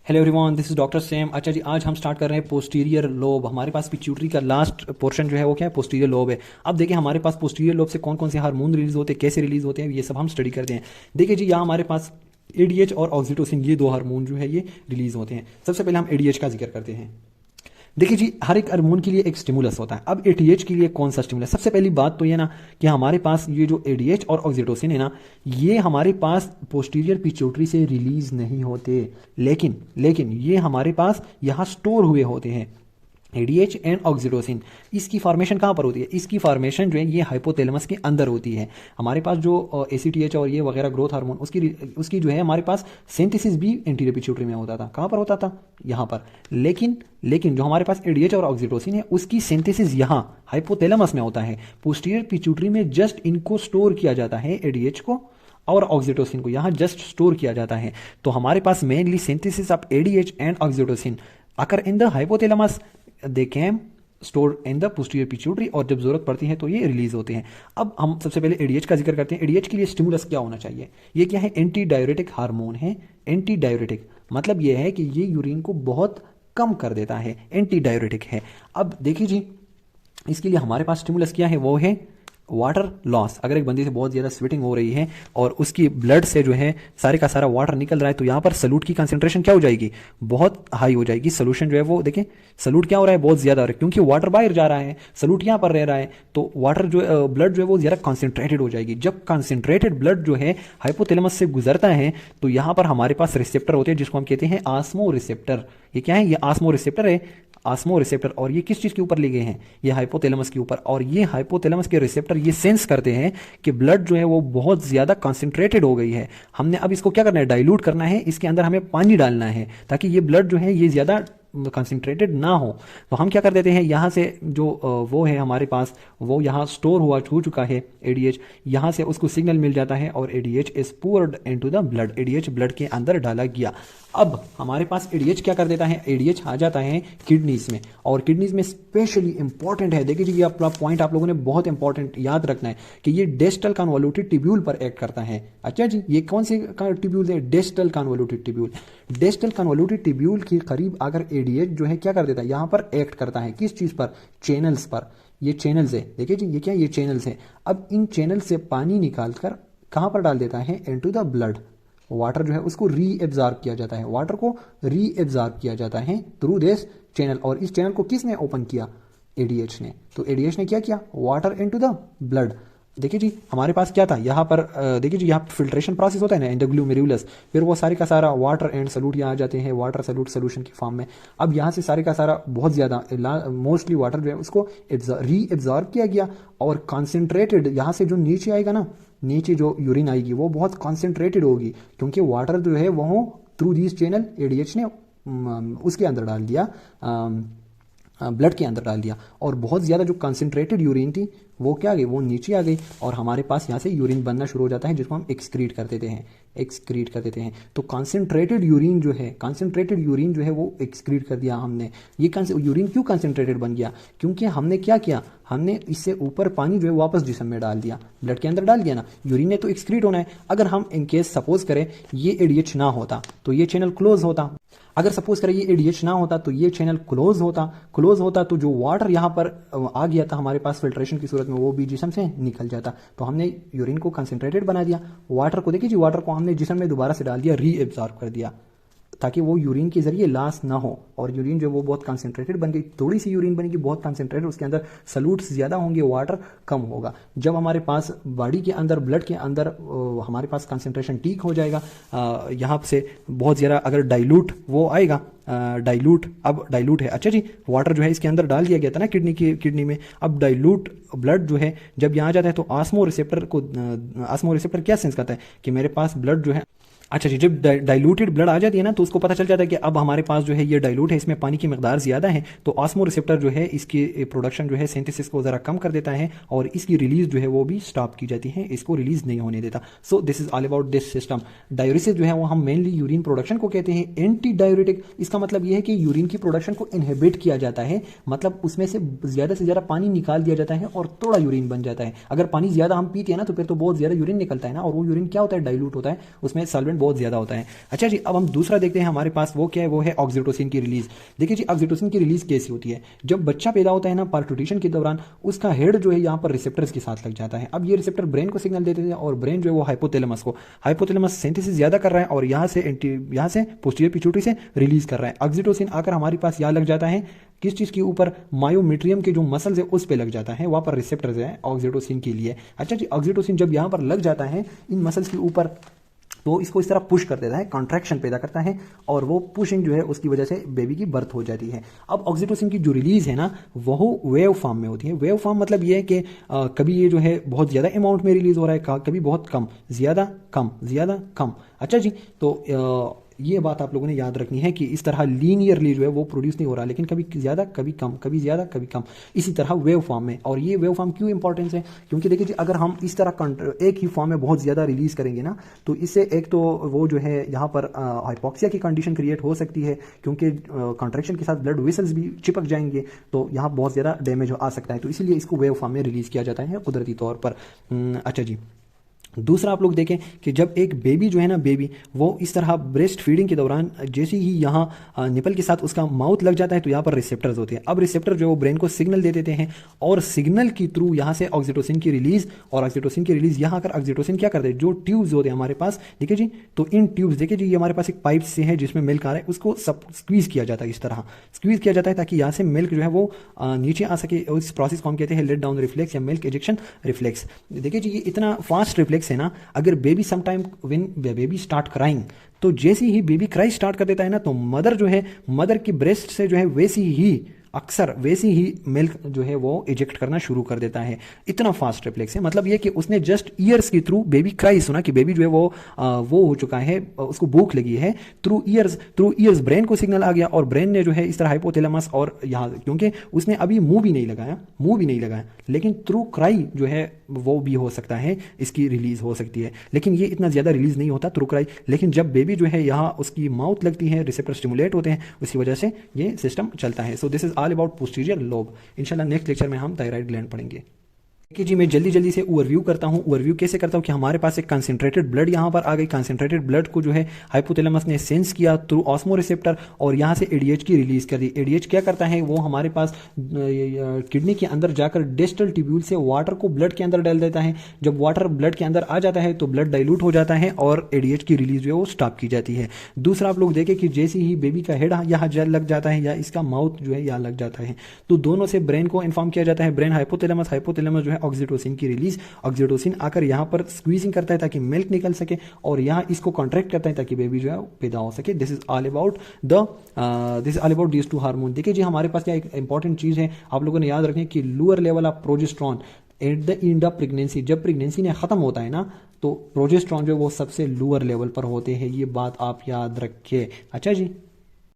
Hello everyone, this is doctor same. अच्छा जी, आज हम स्टार्ट कर रहे हैं पोस्टीरियर लोब। हमारे पास पिट्यूटरी का लास्ट पोर्शन जो है वो क्या है, पोस्टीरियर लोब है। अब देखिए हमारे पास पोस्टीरियर लोब से कौन कौन से हार्मोन रिलीज होते हैं, कैसे रिलीज होते हैं, ये सब हम स्टडी करते हैं। देखिए जी, यहाँ हमारे पास एडीएच और ऑक्सीटोसिन, ये दो हार्मोन जो है ये रिलीज होते हैं। सबसे पहले हम एडीएच का जिक्र करते हैं। देखिए जी, हर एक हार्मोन के लिए एक स्टिमुलस होता है। अब एटीएच के लिए कौन सा स्टिमुलस? सबसे पहली बात तो ये ना कि हमारे पास ये जो एडीएच और ऑक्सीटोसिन है ना, ये हमारे पास पोस्टीरियर पिट्यूटरी से रिलीज नहीं होते, लेकिन ये हमारे पास यहाँ स्टोर हुए होते हैं। एडीएच एंड ऑक्सीटोसिन, इसकी फॉर्मेशन कहाँ पर होती है? इसकी फॉर्मेशन जो है ये हाइपोथैलेमस के अंदर होती है। हमारे पास जो एसीटीएच और ये वगैरह ग्रोथ हार्मोन, उसकी जो है हमारे पास सिंथेसिस भी एंटीरियर पिट्यूटरी में होता था। कहाँ पर होता था? यहाँ पर। लेकिन जो हमारे पास एडीएच और ऑक्सीटोसिन है, उसकी सिंथेसिस यहाँ हाइपोथैलेमस में होता है। पोस्टीरियर पिट्यूटरी में जस्ट इनको स्टोर किया जाता है, एडीएच को और ऑक्सीटोसिन को यहाँ जस्ट स्टोर किया जाता है। तो हमारे पास mainly synthesis of ADH and oxytocin occur in the hypothalamus, they came store in the posterior pituitary, और जब जरूरत पड़ती है तो ये रिलीज होते हैं। अब हम सबसे पहले एडीएच का जिक्र करते हैं। एडीएच के लिए स्टिमुलस क्या होना चाहिए? ये क्या है? एंटी डायरेटिक हार्मोन है। एंटी डायरेटिक मतलब ये है कि ये यूरिन को बहुत कम कर देता है, एंटी डायरेटिक है। अब देखिए जी, इसके लिए हमारे पास स्टिमुलस क्या है? वो है वाटर लॉस। अगर एक बंदी से बहुत ज़्यादा स्वेटिंग हो रही है और उसकी ब्लड से जो है सारे का सारा वाटर निकल रहा है, तो यहाँ पर सलूट की कंसंट्रेशन क्या हो जाएगी? बहुत हाई हो जाएगी। सोल्यूशन जो है वो देखिए, सलूट क्या हो रहा है? बहुत ज़्यादा हो रहा है, क्योंकि वाटर बाहर जा रहा है, सलूट यहाँ पर रह रहा है, तो वाटर जो ब्लड जो है वो ज़्यादा कॉन्सेंट्रेटेड हो जाएगी। जब कॉन्सेंट्रेटेड ब्लड जो है हाइपोथैलेमस से गुजरता है, तो यहाँ पर हमारे पास रिसेप्टर होते हैं जिसको हम कहते हैं आस्मो रिसेप्टर। ये क्या है? ये आस्मो रिसेप्टर है, आस्मो रिसेप्टर। और ये किस चीज़ के ऊपर लगे हैं? ये हाइपोथैलेमस के ऊपर। और ये हाइपोथैलेमस के रिसेप्टर ये सेंस करते हैं कि ब्लड जो है वो बहुत ज़्यादा कंसंट्रेटेड हो गई है। हमने अब इसको क्या करना है? डाइल्यूट करना है। इसके अंदर हमें पानी डालना है ताकि ये ब्लड जो है ये ज़्यादा कंसंट्रेटेड ना हो। तो हम क्या कर देते हैं, यहाँ से जो वो है हमारे पास, वो यहाँ स्टोर हो चुका है एडीएच, यहाँ से उसको सिग्नल मिल जाता है और ADH is poured into the blood. ADH blood के अंदर डाला गया। अब हमारे पास एडीएच क्या कर देता है? एडीएच आ जाता है किडनीज में, और किडनीज में स्पेशली इंपॉर्टेंट है। देखिए जी, ये अपना पॉइंट आप लोगों ने बहुत इंपॉर्टेंट याद रखना है कि ये डेस्टल कन्वोल्यूटेड ट्यूब्यूल पर एक्ट करता है। अच्छा जी, ये कौन से ट्यूब्यूल है? डेस्टल कन्वोल्यूटेड ट्यूब्यूल। डेस्टल कन्वोल्यूटेड ट्यूब्यूल के करीब अगर एडीएच जो है क्या कर देता है? यहाँ पर एक्ट करता है। किस चीज पर? चैनल्स पर। ये चैनल्स है, देखिए जी, ये क्या? ये चैनल्स है। अब इन चैनल से पानी निकालकर कहाँ पर डाल देता है? Into the blood. वाटर जो है उसको रीएब्जॉर्ब किया जाता है, वाटर को रीएब्जॉर्ब किया जाता है थ्रू दिस चैनल। और इस चैनल को किसने ओपन किया? एडीएच ने। तो एडीएच ने क्या किया? Water into the blood. देखिए जी, हमारे पास क्या था यहाँ पर? देखिए जी, यहाँ फिल्ट्रेशन प्रोसेस होता है ना, एंडोग्लोमेरुलस, फिर वो सारे का सारा वाटर एंड सल्यूट यहाँ आ जाते हैं, वाटर सल्यूट सोल्यूशन की फॉर्म में। अब यहाँ से सारे का सारा बहुत ज़्यादा मोस्टली वाटर जो है उसको रीएब्जॉर्ब किया गया, और कॉन्सेंट्रेटेड यहाँ से जो नीचे आएगा ना, नीचे जो यूरिन आएगी वो बहुत कॉन्सेंट्रेटेड होगी, क्योंकि वाटर जो है वो थ्रू दिस चैनल एडीएच ने उसके अंदर डाल दिया, ब्लड के अंदर डाल दिया। और बहुत ज़्यादा जो कंसंट्रेटेड यूरिन थी वो क्या आ गई? वो नीचे आ गई, और हमारे पास यहाँ से यूरिन बनना शुरू हो जाता है जिसको हम एक्सक्रीट कर देते हैं। तो कंसंट्रेटेड यूरिन जो है वो एक्सक्रीट कर दिया हमने। ये यूरिन क्यों कंसंट्रेटेड बन गया? क्योंकि हमने क्या किया? हमने इससे ऊपर पानी जो है वापस जिस्म में डाल दिया, ब्लड के अंदर डाल दिया ना। यूरिन ने तो एक्सक्रीट होना है। अगर हम इनकेस सपोज करें ये एडीएच ना होता तो ये चैनल क्लोज होता। अगर सपोज करें ये एडीएच ना होता तो ये चैनल क्लोज होता तो जो वाटर यहाँ पर आ गया था हमारे पास फिल्ट्रेशन की सूरत में, वो भी जिस्म से निकल जाता। तो हमने यूरिन को कंसंट्रेटेड बना दिया, वाटर को देखिए जी, वाटर को हमने जिस्म में दोबारा से डाल दिया, रीएब्जॉर्ब कर दिया, ताकि वो यूरिन के जरिए लॉस ना हो। और यूरिन जो वो बहुत कंसंट्रेटेड बन गई, थोड़ी सी यूरिन बनेगी बहुत कंसंट्रेटेड, उसके अंदर सल्यूट्स ज़्यादा होंगे, वाटर कम होगा। जब हमारे पास बॉडी के अंदर, ब्लड के अंदर हमारे पास कंसंट्रेशन ठीक हो जाएगा, यहाँ से बहुत ज़्यादा अगर डाइल्यूट वो आएगा, डाइल्यूट है। अच्छा जी, वाटर जो है इसके अंदर डाल दिया गया था ना किडनी में। अब डाइल्यूट ब्लड जो है जब यहाँ जाता है तो आस्मो रिसेप्टर क्या सेंस करता है कि मेरे पास ब्लड जो है, अच्छा जी, जब डाइल्यूटेड ब्लड आ जाती है ना तो उसको पता चल जाता है कि अब हमारे पास जो है ये डाइल्यूट है, इसमें पानी की मिकदार ज़्यादा है। तो ऑस्मो रिसेप्टर जो है इसकी प्रोडक्शन जो है, सिंथेसिस को ज़रा कम कर देता है, और इसकी रिलीज जो है वो भी स्टॉप की जाती है, इसको रिलीज नहीं होने देता। So this is all about this system. Diuresis जो है वो हम मेनली यूरिन प्रोडक्शन को कहते हैं एंटी डायूरेटिक। इसका मतलब ये है कि यूरिन की प्रोडक्शन को इनहिबिट किया जाता है, मतलब उसमें से ज़्यादा पानी निकाल दिया जाता है और थोड़ा यूरिन बन जाता है। अगर पानी ज़्यादा हम पीते हैं ना तो फिर तो बहुत ज़्यादा यूरिन निकलता है ना, और वो यूरिन क्या होता है? डाइल्यूट होता है, उसमें सॉल्वेंट बहुत ज़्यादा होता है। अच्छा जी, अब हम दूसरा देखते हैं हमारे पास वो क्या है, वो है ऑक्सीटोसिन की रिलीज। देखिए जी, ऑक्सीटोसिन की रिलीज कैसी होती है, जब बच्चा पैदा होता है ना, पार्टूटेशन के दौरान उसका हेड जो है यहाँ पर रिसेप्टर्स के साथ लग जाता है। अब ये रिसेप्टर ब्रेन को सिग्नल देते हैं और ब्रेन जो है वो हाइपोथैलेमस सिंथेसिस ज्यादा कर रहा है और यहाँ से पोस्टीरियर पिट्यूटरी से रिलीज कर रहा है। ऑक्सीटोसिन आकर हमारे पास यहाँ लग जाता है, किस चीज के ऊपर, मायोमेट्रियम के जो मसल्स है उस पे लग जाता है, वहां पर रिसेप्टर्स है ऑक्सीटोसिन के लिए। अच्छा जी, ऑक्सीटोसिन जब यहाँ पर लग जाता है इन मसल्स के ऊपर, तो इसको इस तरह पुश कर देता है, कॉन्ट्रैक्शन पैदा करता है और वो पुशिंग जो है उसकी वजह से बेबी की बर्थ हो जाती है। अब ऑक्सीटोसिन की जो रिलीज है ना, वो वेव फॉर्म में होती है। वेव फॉर्म मतलब ये है कि कभी ये जो है बहुत ज़्यादा अमाउंट में रिलीज हो रहा है, कभी बहुत कम, ज़्यादा कम, ज़्यादा कम। अच्छा जी, तो ये बात आप लोगों ने याद रखनी है कि इस तरह लीनियरली जो है वो प्रोड्यूस नहीं हो रहा, लेकिन कभी ज़्यादा कभी कम, कभी ज़्यादा कभी कम, इसी तरह वेव फॉर्म में। और ये वेव फॉर्म क्यों इंपॉर्टेंस है, क्योंकि देखिए जी, अगर हम इस तरह एक ही फॉर्म में बहुत ज़्यादा रिलीज करेंगे ना, तो इससे एक तो वो जो है यहाँ पर हाइपोक्सिया की कंडीशन क्रिएट हो सकती है, क्योंकि कॉन्ट्रैक्शन के साथ ब्लड वेसल्स भी चिपक जाएंगे, तो यहाँ बहुत ज़्यादा डैमेज आ सकता है। तो इसीलिए इसको वेव फॉर्म में रिलीज किया जाता है कुदरती तौर पर। अच्छा जी, दूसरा आप लोग देखें कि जब एक बेबी जो है ना, बेबी वो इस तरह ब्रेस्ट फीडिंग के दौरान जैसे ही यहाँ निपल के साथ उसका माउथ लग जाता है, तो यहाँ पर रिसेप्टर्स होते हैं। अब रिसेप्टर जो वो ब्रेन को सिग्नल दे देते हैं और सिग्नल की थ्रू यहाँ से ऑक्सीटोसिन की रिलीज, और ऑक्सीटोसिन की रिलीज यहाँ आकर ऑक्सीटोसिन क्या करते हैं, जो ट्यूब्स होते हैं हमारे पास, देखिए जी, तो इन ट्यूब्स, देखिए जी, ये हमारे पास एक पाइप से है जिसमें मिल्क आ रहा है, उसको सब स्क्वीज किया जाता है, इस तरह स्क्वीज किया जाता है ताकि यहाँ से मिल्क जो है वो नीचे आ सके। इस प्रोसेस को हम कहते हैं लेट डाउन रिफ्लेक्स या मिल्क इजेक्शन रिफ्लेक्स। देखिए जी, ये इतना फास्ट रिफ्लेक्स है ना, अगर baby sometime when baby start crying, तो जैसे ही बेबी क्राई स्टार्ट कर देता है ना, तो मदर जो है, मदर की ब्रेस्ट से जो है वैसी ही अक्सर वैसी ही मिल्क जो है वो इजेक्ट करना शुरू कर देता है। इतना फास्ट रिफ्लेक्स है, मतलब ये कि उसने जस्ट ईयर्स के थ्रू बेबी क्राई सुना कि बेबी जो है वो हो चुका है, उसको भूख लगी है, थ्रू ईयर्स ब्रेन को सिग्नल आ गया और ब्रेन ने जो है इस तरह हाइपोथैलेमस और यहाँ, क्योंकि उसने अभी मुंह भी नहीं लगाया, लेकिन थ्रू क्राई जो है वो भी हो सकता है, इसकी रिलीज हो सकती है, लेकिन ये इतना ज्यादा रिलीज नहीं होता थ्रू क्राई। लेकिन जब बेबी जो है यहाँ उसकी माउथ लगती है, रिसेप्टर स्टिमुलेट होते हैं, उसी वजह से ये सिस्टम चलता है। सो this is all about posterior lobe. इंशाल्लाह नेक्स्ट लेक्चर में हम थायराइड ग्लैंड पढ़ेंगे। कि जी, मैं जल्दी से ओवरव्यू करता हूँ। ओवरव्यू कैसे करता हूँ कि हमारे पास एक कंसंट्रेटेड ब्लड यहाँ पर आ गई। कंसंट्रेटेड ब्लड को जो है हाइपोथैलेमस ने सेंस किया थ्रू ऑस्मो रिसेप्टर और यहाँ से एडीएच की रिलीज कर दी। एडीएच क्या करता है, वो हमारे पास किडनी के अंदर जाकर डिस्टल ट्यूब्यूल से वाटर को ब्लड के अंदर डाल देता है। जब वाटर ब्लड के अंदर आ जाता है तो ब्लड डाइल्यूट हो जाता है और एडीएच की रिलीज जो है वो स्टॉप की जाती है। दूसरा आप लोग देखें कि जैसे ही बेबी का हेड यहाँ लग जाता है या इसका माउथ जो है यहाँ लग जाता है, तो दोनों से ब्रेन को इन्फॉर्म किया जाता है। ब्रेन हाइपोथैलेमस जो है ऑक्सीटोसिन की रिलीज, ऑक्सीटोसिन आकर यहाँ पर स्क्वीजिंग करता है ताकि मिल्क निकल सके और यहाँ इसको कॉन्ट्रैक्ट करता है ताकि बेबी जो है पैदा हो सके। This is all about these two hormone. देखिए जी, हमारे पास क्या एक इंपॉर्टेंट चीज है, आप लोगों ने याद रखें कि lower level of progesterone at the end of pregnancy, जब प्रेगनेंसी ने खत्म होता है ना, तो प्रोजेस्टेरॉन जो वो सबसे लोअर लेवल पर होते हैं। ये बात आप याद रखिए। अच्छा जी।